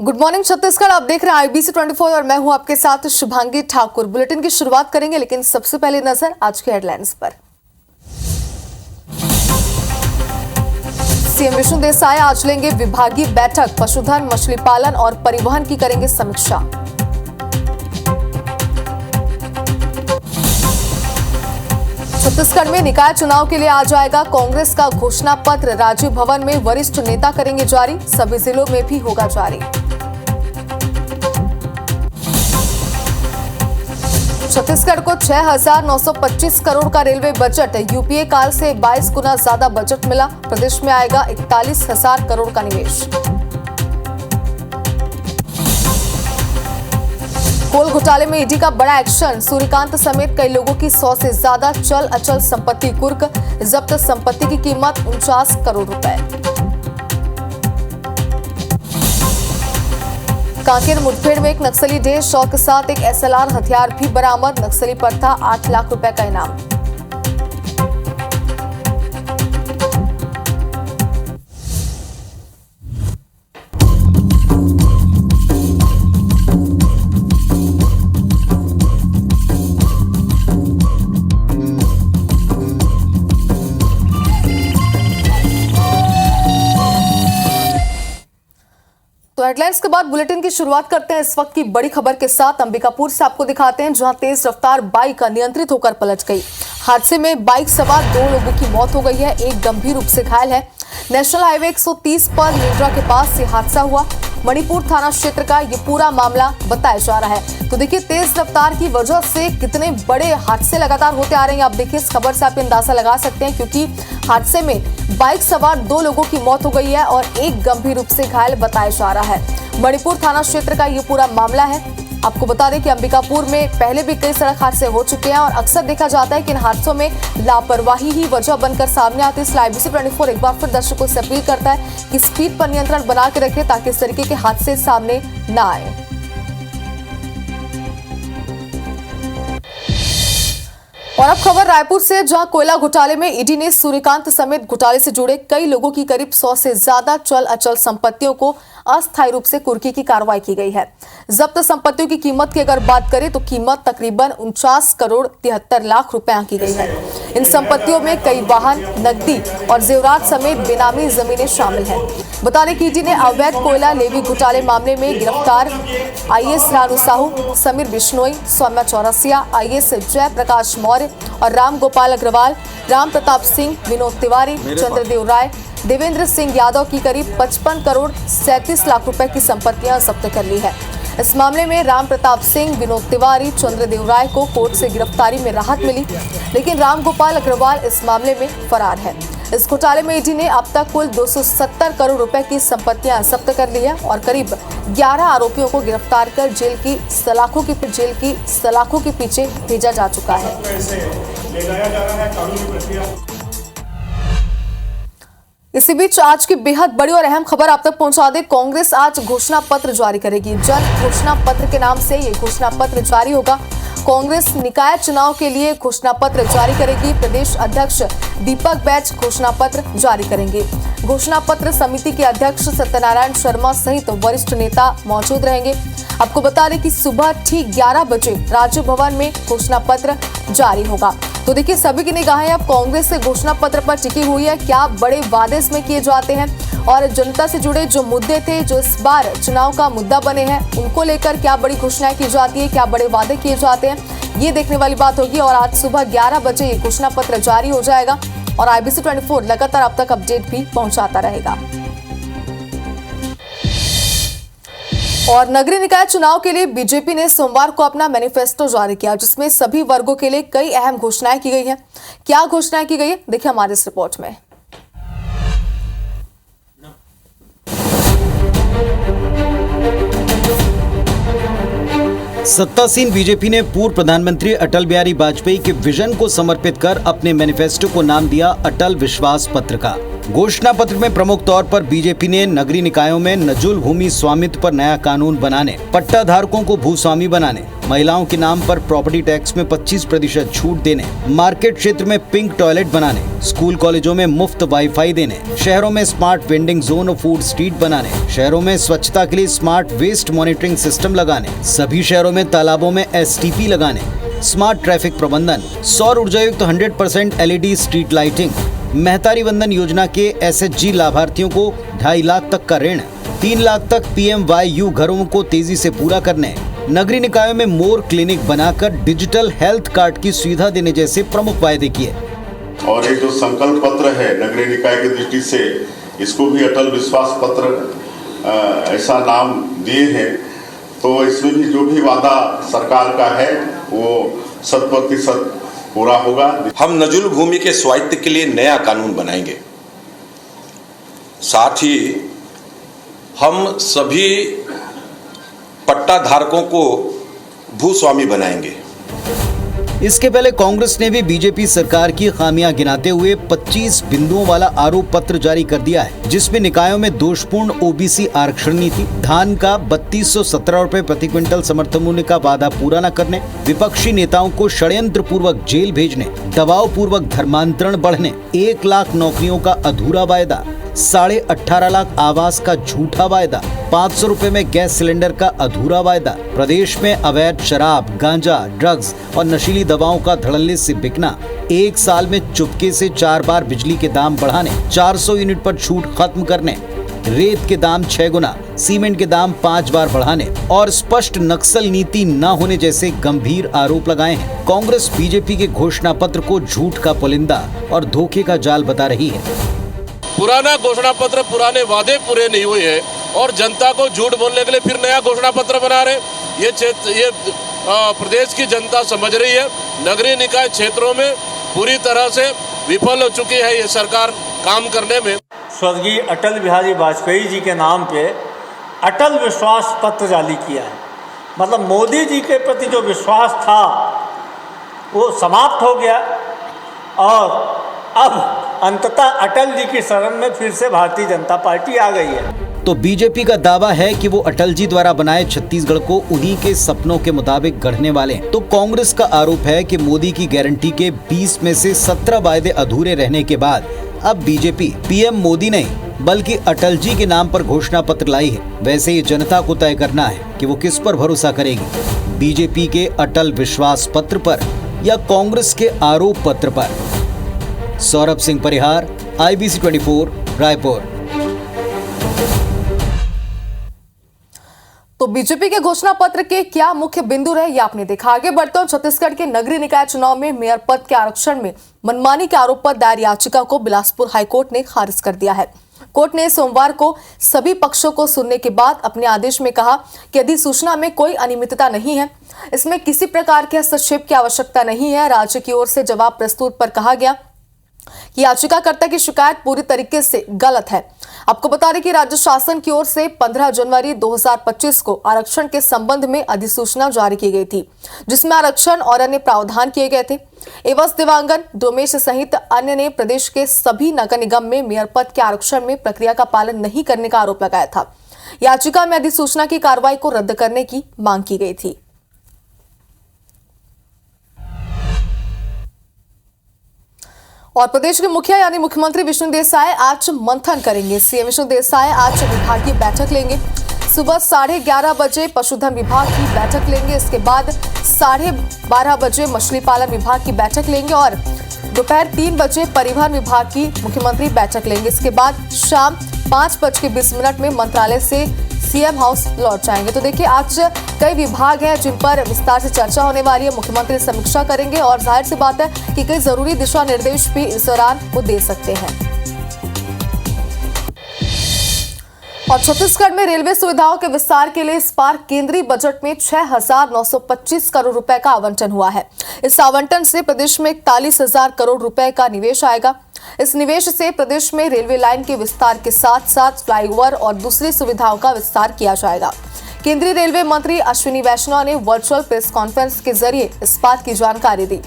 Good morning Chhattisgarh, आप देख रहे हैं IBC 24 और मैं हूं आपके साथ शुभांगी ठाकुर। बुलेटिन की शुरुआत करेंगे, लेकिन सबसे पहले नजर आज के हेडलाइंस पर। सीएम विष्णु देसाई आज लेंगे विभागीय बैठक, पशुधन, मछली पालन और परिवहन की करेंगे समीक्षा। छत्तीसगढ़ में निकाय चुनाव के लिए आ जाएगा कांग्रेस का घोषणा पत्र, राजीव भवन में वरिष्ठ नेता करेंगे जारी, सभी जिलों में भी होगा जारी। छत्तीसगढ़ को 6,925 करोड़ का रेलवे बजट, यूपीए काल से 22 गुना ज्यादा बजट मिला, प्रदेश में आएगा 41,000 करोड़ का निवेश। कोल घोटाले में ईडी का बड़ा एक्शन, सूर्यकांत समेत कई लोगों की 100 से ज्यादा चल अचल संपत्ति कुर्क, जब्त संपत्ति की कीमत 49 करोड़ रुपए। कांकेर मुठभेड़ में एक नक्सली ढेर, 100 के साथ एक SLR हथियार भी बरामद, नक्सली पर था 8 लाख रुपए का इनाम। तो हेडलाइंस के बाद बुलेटिन की शुरुआत करते हैं इस वक्त की बड़ी खबर के साथ। अंबिकापुर से आपको दिखाते हैं, जहां तेज रफ्तार बाइक अनियंत्रित होकर पलट गई। हादसे में बाइक सवार 2 लोगों की मौत हो गई है, एक गंभीर रूप से घायल है। नेशनल हाईवे 130 पर मींड्रा के पास ये हादसा हुआ। मणिपुर थाना क्षेत्र का ये पूरा मामला बताया जा रहा है। तो देखिए, तेज रफ्तार की वजह से कितने बड़े हादसे लगातार होते आ रहे हैं। आप देखिए, इस खबर से आप अंदाजा लगा सकते हैं, क्योंकि हादसे में बाइक सवार 2 लोगों की मौत हो गई है और एक गंभीर रूप से घायल बताया जा रहा है। मणिपुर थाना क्षेत्र का ये पूरा मामला है। आपको बता दें कि अंबिकापुर में पहले भी कई सड़क हादसे हो चुके हैं और अक्सर देखा जाता है कि इन हादसों में लापरवाही ही वजह बनकर सामने आती है। इसलिए IBC 24 एक बार फिर दर्शकों से अपील करता है कि स्पीड पर नियंत्रण बना के रखें, ताकि इस तरीके के हादसे सामने न आए। और अब खबर रायपुर से, जहां कोयला घोटाले में ईडी ने सूर्यकांत समेत घोटाले से जुड़े कई लोगों की करीब 100 से ज्यादा चल अचल संपत्तियों को अस्थायी रूप से कुर्की की कार्रवाई की गई है। जब्त संपत्तियों की कीमत की अगर बात करें तो कीमत तकरीबन 49 करोड़ 73 लाख रुपए आंकी गई है। इन संपत्तियों में कई वाहन, नकदी और जेवरात समेत बेनामी जमीनें शामिल हैं। बता दें कि ईडी ने अवैध कोयला लेवी घोटाले मामले में गिरफ्तार IAS रानू साहू, समीर बिश्नोई, सौम्या चौरसिया, IAS जयप्रकाश मौर्य और राम गोपाल अग्रवाल, राम प्रताप सिंह, विनोद तिवारी, चंद्रदेव राय, देवेंद्र सिंह यादव की करीब 55 करोड़ 37 लाख रुपए की संपत्तियां जब्त कर ली है। इस मामले में राम प्रताप सिंह, विनोद तिवारी, चंद्रदेव राय को कोर्ट से गिरफ्तारी में राहत मिली, लेकिन राम गोपाल अग्रवाल इस मामले में फरार है। इस घोटाले में ईडी ने अब तक कुल 270 करोड़ रुपए की संपत्तियां जब्त कर ली है और करीब 11 आरोपियों को गिरफ्तार कर जेल की सलाखों के पीछे भेजा जा चुका है। इसी बीच आज की बेहद बड़ी और अहम खबर आप तक पहुंचा दे। कांग्रेस आज घोषणा पत्र जारी करेगी। जन घोषणा पत्र के नाम से ये घोषणा पत्र जारी होगा। कांग्रेस निकाय चुनाव के लिए घोषणा पत्र जारी करेगी। प्रदेश अध्यक्ष दीपक बैज घोषणा पत्र जारी करेंगे। घोषणा पत्र समिति के अध्यक्ष सत्यनारायण शर्मा सहित वरिष्ठ नेता मौजूद रहेंगे। आपको बता दें कि सुबह ठीक 11 बजे राजीव भवन में घोषणा पत्र जारी होगा। तो देखिए, सभी की निगाहें अब कांग्रेस के घोषणा पत्र पर टिकी हुई है। क्या बड़े वादे इसमें किए जाते हैं और जनता से जुड़े जो मुद्दे थे, जो इस बार चुनाव का मुद्दा बने हैं, उनको लेकर क्या बड़ी घोषणाएं की जाती है, क्या बड़े वादे किए जाते हैं, ये देखने वाली बात होगी। और आज सुबह 11 बजे ये घोषणा पत्र जारी हो जाएगा और IBC 24 लगातार अब तक अपडेट भी पहुंचाता रहेगा। और नगरीय निकाय चुनाव के लिए बीजेपी ने सोमवार को अपना मैनिफेस्टो जारी किया, जिसमें सभी वर्गों के लिए कई अहम घोषणाएं की गई हैं। क्या घोषणाएं की गई है, देखिए हमारे इस रिपोर्ट में। सत्तासीन बीजेपी ने पूर्व प्रधानमंत्री अटल बिहारी वाजपेयी के विजन को समर्पित कर अपने मैनिफेस्टो को नाम दिया अटल विश्वास पत्र का। घोषणा पत्र में प्रमुख तौर पर बीजेपी ने नगरीय निकायों में नजुल भूमि स्वामित्व पर नया कानून बनाने, पट्टा धारकों को भूस्वामी बनाने, महिलाओं के नाम पर प्रॉपर्टी टैक्स में 25% छूट देने, मार्केट क्षेत्र में पिंक टॉयलेट बनाने, स्कूल कॉलेजों में मुफ्त वाईफाई देने, शहरों में स्मार्ट वेंडिंग जोन और फूड स्ट्रीट बनाने, शहरों में स्वच्छता के लिए स्मार्ट वेस्ट मॉनिटरिंग सिस्टम लगाने, सभी शहरों में तालाबों में STP लगाने, स्मार्ट ट्रैफिक प्रबंधन, सौर ऊर्जा युक्त 100% LED street lighting, Mahtari Vandan योजना के SHG लाभार्थियों को 2.5 लाख तक का ऋण, 3 लाख तक PMYU घरों को तेजी से पूरा करने, नगरीय निकायों में मोर क्लिनिक बनाकर डिजिटल हेल्थ कार्ड की सुविधा देने जैसे प्रमुख वायदे किए। और ये जो संकल्प पत्र है नगरीय निकाय की दृष्टि से, इसको भी अटल विश्वास पत्र ऐसा नाम दिए हैं। तो इसमें भी जो भी वादा सरकार का है वो 100% पूरा होगा। हम नजुल भूमि के स्वामित्व के लिए नया कानून बनाएंगे। साथ ही हम सभी पट्टा धारकों को भूस्वामी बनाएंगे। इसके पहले कांग्रेस ने भी बीजेपी सरकार की खामियां गिनाते हुए 25 बिंदुओं वाला आरोप पत्र जारी कर दिया है, जिसमें निकायों में दोषपूर्ण OBC आरक्षण नीति, धान का 3217 रुपए प्रति क्विंटल समर्थन मूल्य का वादा पूरा न करने, विपक्षी नेताओं को षड्यंत्र पूर्वक जेल भेजने, दबाव पूर्वक धर्मांतरण बढ़ने, 1 लाख नौकरियों का अधूरा वायदा, 18.5 लाख आवास का झूठा वायदा, 500 रुपए में गैस सिलेंडर का अधूरा वायदा, प्रदेश में अवैध शराब, गांजा, ड्रग्स और नशीली दवाओं का धड़ल्ले से बिकना, 1 साल में चुपके से 4 बार बिजली के दाम बढ़ाने, 400 यूनिट पर छूट खत्म करने, रेत के दाम 6 गुना, सीमेंट के दाम 5 बार बढ़ाने और स्पष्ट नक्सल नीति न होने जैसे गंभीर आरोप लगाए हैं। कांग्रेस बीजेपी के घोषणा पत्र को झूठ का पुलिंदा और धोखे का जाल बता रही है। पुराना घोषणा पत्र, पुराने वादे पूरे नहीं हुए हैं और जनता को झूठ बोलने के लिए फिर नया घोषणा पत्र बना रहे। ये प्रदेश की जनता समझ रही है। नगरीय निकाय क्षेत्रों में पूरी तरह से विफल हो चुकी है ये सरकार काम करने में। स्वर्गीय अटल बिहारी वाजपेयी जी के नाम पे अटल विश्वास पत्र जारी किया है। मतलब मोदी जी के प्रति जो विश्वास था वो समाप्त हो गया और अब अंततः अटल जी की शरण में फिर से भारतीय जनता पार्टी आ गई है। तो बीजेपी का दावा है कि वो अटल जी द्वारा बनाए छत्तीसगढ़ को उन्हीं के सपनों के मुताबिक गढ़ने वाले हैं। तो कांग्रेस का आरोप है कि मोदी की गारंटी के 20 में से 17 वायदे अधूरे रहने के बाद अब बीजेपी PM मोदी नहीं बल्कि अटल जी के नाम पर घोषणा पत्र लाई है। वैसे ये जनता को तय करना है कि वो किस पर भरोसा करेगी, बीजेपी के अटल विश्वास पत्र पर या कांग्रेस के आरोप पत्र पर। सौरभ सिंह परिहार, IBC 24, रायपुर। तो बीजेपी के घोषणा पत्र के क्या मुख्य बिंदु रहे ये आपने देखा। आगे बढ़ते हैं। छत्तीसगढ़ के नगरीय निकाय चुनाव में मेयर पद के आरक्षण में मनमानी के आरोप पर दायर याचिका को बिलासपुर हाईकोर्ट ने खारिज कर दिया है। कोर्ट ने सोमवार को सभी पक्षों को सुनने के बाद अपने आदेश में कहा कि अधिसूचना में कोई अनियमितता नहीं है, इसमें किसी प्रकार के हस्तक्षेप की आवश्यकता नहीं है। राज्य की ओर से जवाब प्रस्तुत पर कहा गया कि याचिकाकर्ता की शिकायत पूरी तरीके से गलत है। आपको बता दें कि राज्य शासन की ओर से 15 जनवरी 2025 को आरक्षण के संबंध में अधिसूचना जारी की गई थी, जिसमें आरक्षण और अन्य प्रावधान किए गए थे। एवं दिवांगन, डोमेश सहित अन्य ने प्रदेश के सभी नगर निगम में मेयर पद के आरक्षण में प्रक्रिया का पालन नहीं करने का आरोप लगाया था। याचिका में अधिसूचना की कार्रवाई को रद्द करने की मांग की गई थी। और प्रदेश के मुखिया यानी मुख्यमंत्री विष्णु देसाई आज मंथन करेंगे। सीएम विष्णु देसाई आज विभागीय बैठक लेंगे। सुबह 11:30 बजे पशुधन विभाग की बैठक लेंगे। इसके बाद 12:30 बजे मछली पालन विभाग की बैठक लेंगे और दोपहर 3 बजे परिवहन विभाग की मुख्यमंत्री बैठक लेंगे। इसके बाद शाम 5:20 में मंत्रालय से सीएम हाउस लौट जाएंगे। तो देखिए, आज कई विभाग हैं जिन पर विस्तार से चर्चा होने वाली है। मुख्यमंत्री समीक्षा करेंगे और जाहिर सी बात है कि कई जरूरी दिशा निर्देश भी इस दौरान वो दे सकते हैं। और छत्तीसगढ़ में रेलवे सुविधाओं के विस्तार के लिए इस बार केंद्रीय बजट में 6,925 करोड़ रुपए का आवंटन हुआ है। इस आवंटन से प्रदेश में 41,000 करोड़ रुपए का निवेश आएगा। इस निवेश से प्रदेश में रेलवे लाइन के विस्तार के साथ साथ फ्लाईओवर और दूसरी सुविधाओं का विस्तार किया जाएगा। केंद्रीय रेलवे मंत्री अश्विनी वैष्णव ने वर्चुअल प्रेस कॉन्फ्रेंस के जरिए इस बात की जानकारी दी।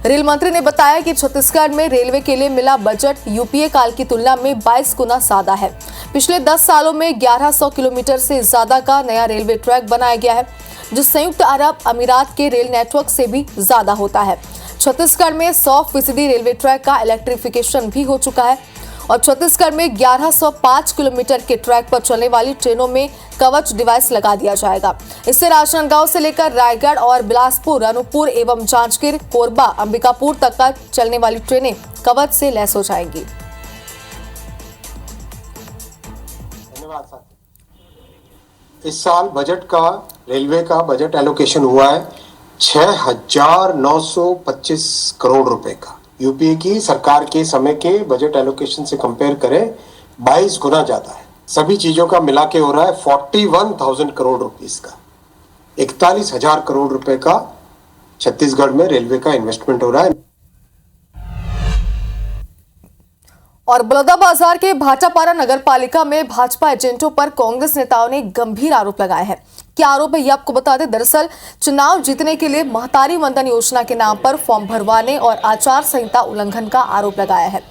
रेल मंत्री ने बताया कि छत्तीसगढ़ में रेलवे के लिए मिला बजट यूपीए काल की तुलना में 22 गुना ज्यादा है। पिछले 10 सालों में 1100 किलोमीटर से ज्यादा का नया रेलवे ट्रैक बनाया गया है, जो संयुक्त अरब अमीरात के रेल नेटवर्क से भी ज्यादा होता है। छत्तीसगढ़ में 100% रेलवे ट्रैक का इलेक्ट्रिफिकेशन भी हो चुका है और छत्तीसगढ़ में 1105 किलोमीटर के ट्रैक पर चलने वाली ट्रेनों में कवच डिवाइस लगा दिया जाएगा। इससे राजनांदगांव से लेकर रायगढ़ और बिलासपुर, अनूपपुर एवं जांजगीर, कोरबा, अंबिकापुर तक का चलने वाली ट्रेनें कवच से लैस हो जाएंगी। धन्यवाद सर। इस साल बजट का रेलवे का बजट एलोकेशन हुआ है 6,925 करोड़ रुपए का। यूपीए की सरकार के समय के बजट एलोकेशन से कंपेयर करें 22 गुना ज्यादा है। सभी चीजों का मिला के हो रहा है 41,000 करोड़ रुपीस का। 41,000 करोड़ रुपए का छत्तीसगढ़ में रेलवे का इन्वेस्टमेंट हो रहा है। और बलौदाबाजार के भाटापारा नगर पालिका में भाजपा एजेंटों पर कांग्रेस नेताओं ने गंभीर आरोप लगाए हैं। क्या आरोप है ये आपको बता दें। दरअसल चुनाव जीतने के लिए महतारी वंदन योजना के नाम पर फॉर्म भरवाने और आचार संहिता उल्लंघन का आरोप लगाया है।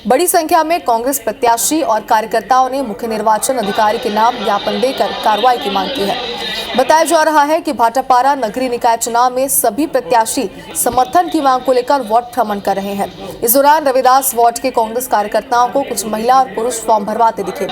बड़ी संख्या में कांग्रेस प्रत्याशी और कार्यकर्ताओं ने मुख्य निर्वाचन अधिकारी के नाम ज्ञापन देकर कार्रवाई की मांग की है। बताया जा रहा है कि भाटापारा नगरीय निकाय चुनाव में सभी प्रत्याशी समर्थन की मांग को लेकर वार्ड भ्रमण कर रहे हैं। इस दौरान रविदास वार्ड के कांग्रेस कार्यकर्ताओं को कुछ महिला और पुरुष फॉर्म भरवाते दिखे,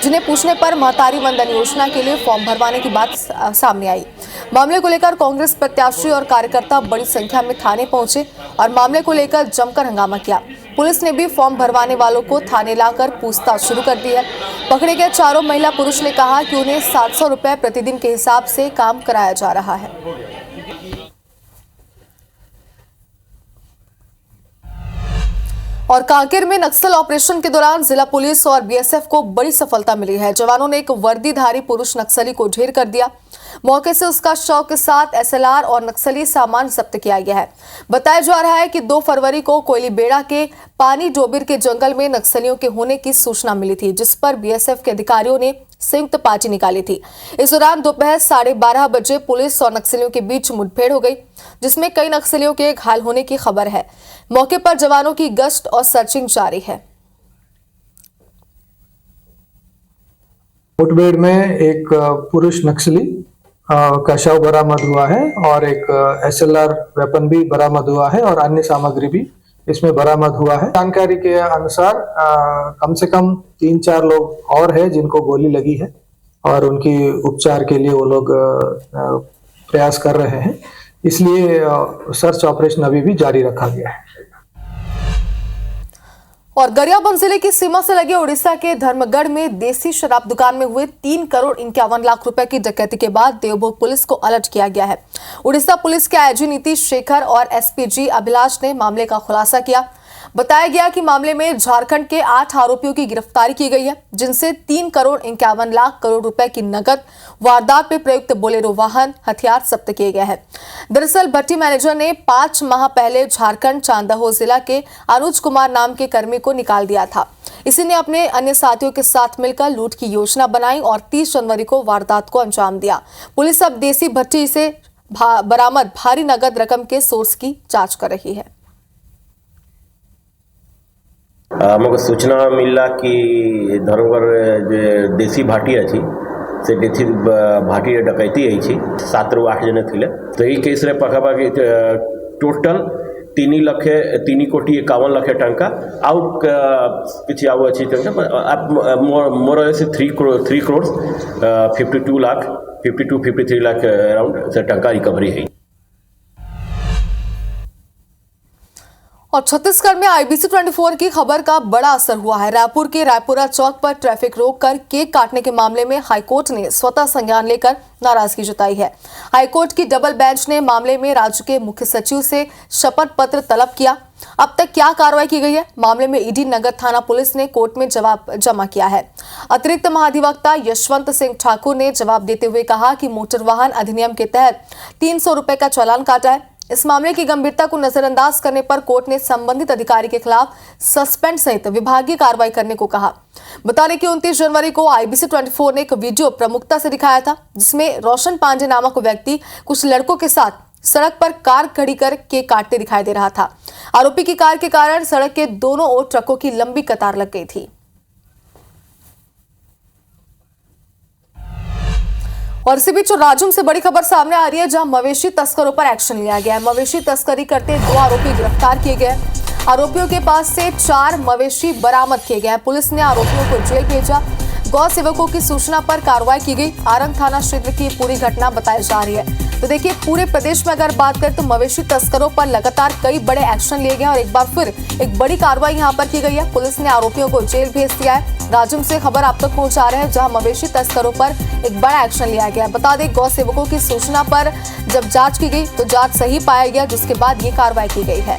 जिन्हें पूछने पर महतारी वंदन योजना के लिए फॉर्म भरवाने की बात सामने आई। मामले को लेकर कांग्रेस प्रत्याशी और कार्यकर्ता बड़ी संख्या में थाने पहुंचे और मामले को लेकर जमकर हंगामा किया। पुलिस ने भी फॉर्म भरवाने वालों को थाने लाकर पूछताछ शुरू कर दी है। पकड़े गए चारों महिला पुरुष ने कहा कि उन्हें 700 रुपए प्रतिदिन के हिसाब से काम कराया जा रहा है। और कांकेर में नक्सल ऑपरेशन के दौरान जिला पुलिस और बीएसएफ को बड़ी सफलता मिली है। जवानों ने एक वर्दीधारी पुरुष नक्सली को ढेर कर दिया। मौके से उसका शव के साथ एसएलआर और नक्सली सामान जब्त किया गया है। बताया जा रहा है कि 2 फरवरी को कोयलीबेड़ा के पानी डोबिर के जंगल में नक्सलियों के होने की सूचना मिली थी, जिस पर बीएसएफ के अधिकारियों ने संयुक्त पार्टी निकाली थी। इस दौरान दोपहर 12:30 बजे पुलिस और नक्सलियों के बीच मुठभेड़ हो गई, जिसमें कई नक्सलियों के घायल होने की खबर है। मौके पर जवानों की गश्त और सर्चिंग जारी है। मुठभेड़ में एक पुरुष नक्सली का शव बरामद हुआ है और एक एसएलआर वेपन भी बरामद हुआ है और अन्य सामग्री भी इसमें बरामद हुआ है। जानकारी के अनुसार कम से कम 3-4 लोग और हैं जिनको गोली लगी है और उनकी उपचार के लिए वो लोग प्रयास कर रहे हैं, इसलिए सर्च ऑपरेशन अभी भी जारी रखा गया है। और गरियाबंद जिले की सीमा से लगे उड़ीसा के धर्मगढ़ में देसी शराब दुकान में हुए 3 करोड़ 51 लाख रुपए की डकैती के बाद देवभोग पुलिस को अलर्ट किया गया है। उड़ीसा पुलिस के आईजी नीतीश शेखर और एसपीजी अभिलाष ने मामले का खुलासा किया। बताया गया कि मामले में झारखंड के 8 आरोपियों की गिरफ्तारी की गई है, जिनसे 3 करोड़ 51 लाख करोड़ रुपए की नकद, वारदात में प्रयुक्त बोलेरो वाहन, हथियार जब्त किए गए हैं। दरअसल भट्टी मैनेजर ने 5 माह पहले झारखंड चांदहो जिला के अनुज कुमार नाम के कर्मी को निकाल दिया था। इसी ने अपने अन्य साथियों के साथ मिलकर लूट की योजना बनाई और 30 जनवरी को वारदात को अंजाम दिया। पुलिस अब देसी भट्टी से बरामद भारी नकद रकम के सोर्स की जांच कर रही है। आमको सूचना मिलला कि धर्मगढ़ देसी भाटी अच्छी से देसी भाटी डकैती है 7 ରୁ 8 जन थिले। तो यही केस रे पखापाखि टोटल 3 कोटी 51 लाख टंका आउ किछि आउ अछि मोर 3 करोड़ 52-53 लाख अराउंड से टंका रिकवरी है। और छत्तीसगढ़ में आईबीसी 24 की खबर का बड़ा असर हुआ है। रायपुर के रायपुरा चौक पर ट्रैफिक रोककर केक काटने के मामले में हाईकोर्ट ने स्वतः संज्ञान लेकर नाराजगी जताई है। हाईकोर्ट की डबल बेंच ने मामले में राज्य के मुख्य सचिव से शपथ पत्र तलब किया। अब तक क्या कार्रवाई की गई है? मामले में ईडी नगर थाना पुलिस ने कोर्ट में जवाब जमा किया है। अतिरिक्त महाधिवक्ता यशवंत सिंह ठाकुर ने जवाब देते हुए कहा कि मोटर वाहन अधिनियम के तहत 300 रुपए का चालान काटा है। इस मामले की गंभीरता को नजरअंदाज करने पर कोर्ट ने संबंधित अधिकारी के खिलाफ सस्पेंड सहित विभागीय कार्रवाई करने को कहा। बता दें कि 29 जनवरी को IBC 24 ने एक वीडियो प्रमुखता से दिखाया था, जिसमें रोशन पांडे नामक व्यक्ति कुछ लड़कों के साथ सड़क पर कार खड़ी कर केक काटते दिखाई दे रहा था। आरोपी की कार के कारण सड़क के दोनों ओर ट्रकों की लंबी कतार लग गई थी। और इसी बीच राजूम से बड़ी खबर सामने आ रही है, जहां मवेशी तस्करों पर एक्शन लिया गया है। मवेशी तस्करी करते 2 आरोपी गिरफ्तार किए गए। आरोपियों के पास से 4 मवेशी बरामद किए गए। पुलिस ने आरोपियों को जेल भेजा। गौ सेवकों की सूचना पर कार्रवाई की गई। आरंग थाना क्षेत्र की पूरी घटना बताई जा रही है। तो देखिए, पूरे प्रदेश में अगर बात करें तो मवेशी तस्करों पर लगातार कई बड़े एक्शन लिए गए और एक बार फिर एक बड़ी कार्रवाई यहां पर की गई है। पुलिस ने आरोपियों को जेल भेज दिया है। राजूम से खबर आप तक पहुंचा रहे हैं, जहां मवेशी तस्करों पर एक बड़ा एक्शन लिया गया। बता दें, गौ सेवकों की सूचना पर जब जांच की गई तो जांच सही पाया गया, जिसके बाद ये कार्रवाई की गई है।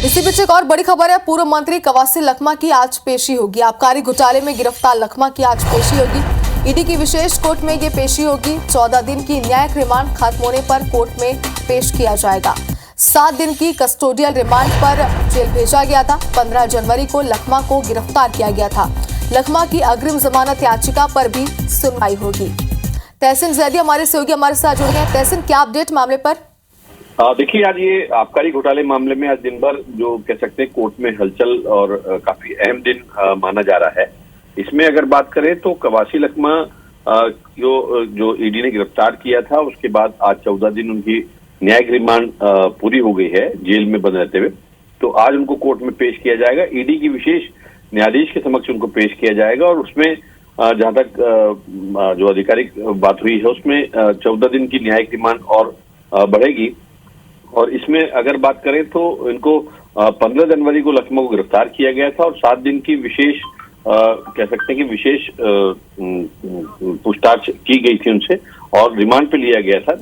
इसी बीच एक और बड़ी खबर है, पूर्व मंत्री कवासी लखमा की आज पेशी होगी। आबकारी घोटाले में गिरफ्तार लखमा की आज पेशी होगी। ईडी की विशेष कोर्ट में ये पेशी होगी। 14 दिन की न्यायिक रिमांड खत्म होने पर कोर्ट में पेश किया जाएगा। 7 दिन की कस्टोडियल रिमांड पर जेल भेजा गया था। 15 जनवरी को लखमा को गिरफ्तार किया गया था। लखमा की अग्रिम जमानत याचिका पर भी सुनवाई होगी। तहसीन जैदी हमारे सहयोगी हमारे साथ जुड़ गए। तहसीन, क्या अपडेट मामले पर? देखिए, आज ये आबकारी घोटाले मामले में आज दिन भर जो कह सकते हैं कोर्ट में हलचल और काफी अहम दिन माना जा रहा है। इसमें अगर बात करें तो कवासी लखमा जो ईडी ने गिरफ्तार किया था, उसके बाद आज 14 दिन उनकी न्यायिक रिमांड पूरी हो गई है जेल में बंद रहते हुए। तो आज उनको कोर्ट में पेश किया जाएगा। ईडी की विशेष न्यायाधीश के समक्ष उनको पेश किया जाएगा और उसमें जहां तक जो आधिकारिक बात हुई है उसमें 14 दिन की न्यायिक रिमांड और बढ़ेगी। और इसमें अगर बात करें तो इनको 15 जनवरी को लखमा को गिरफ्तार किया गया था और 7 दिन की विशेष कह सकते हैं कि विशेष पूछताछ की गई थी उनसे और रिमांड पे लिया गया था,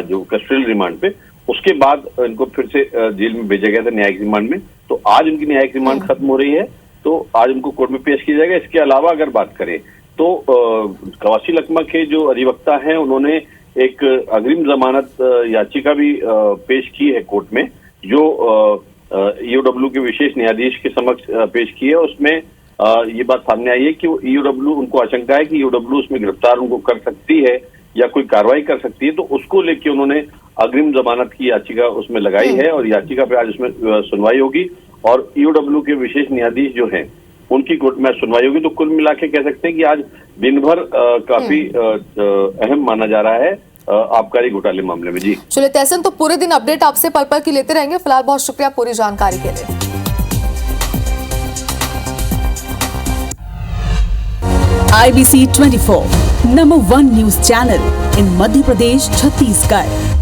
जो कस्टोडियल रिमांड पे। उसके बाद इनको फिर से जेल में भेजा गया था न्यायिक रिमांड में। तो आज उनकी न्यायिक रिमांड खत्म हो रही है, तो आज उनको कोर्ट में पेश किया जाएगा। इसके अलावा अगर बात करें तो कवासी लखमा के जो अधिवक्ता हैं, उन्होंने एक अग्रिम जमानत याचिका भी पेश की है कोर्ट में, जो ईओडब्ल्यू के विशेष न्यायाधीश के समक्ष पेश की है। उसमें ये बात सामने आई है कि ईओडब्ल्यू, उनको आशंका है कि ईओडब्ल्यू उसमें गिरफ्तार उनको कर सकती है या कोई कार्रवाई कर सकती है। तो उसको लेके उन्होंने अग्रिम जमानत की याचिका उसमें लगाई है और याचिका पे आज उसमें सुनवाई होगी और ईओडब्ल्यू के विशेष न्यायाधीश जो हैं उनकी कोर्ट में सुनवाई होगी। तो कुल मिला के कह सकते हैं कि आज दिन भर काफी अहम माना जा रहा है आबकारी घोटाले मामले में। जी चलिए तहसीन, तो पूरे दिन अपडेट आपसे पल पल की लेते रहेंगे। फिलहाल बहुत शुक्रिया पूरी जानकारी के लिए। IBC 24 number 1 news channel in Madhya Pradesh, Chhattisgarh.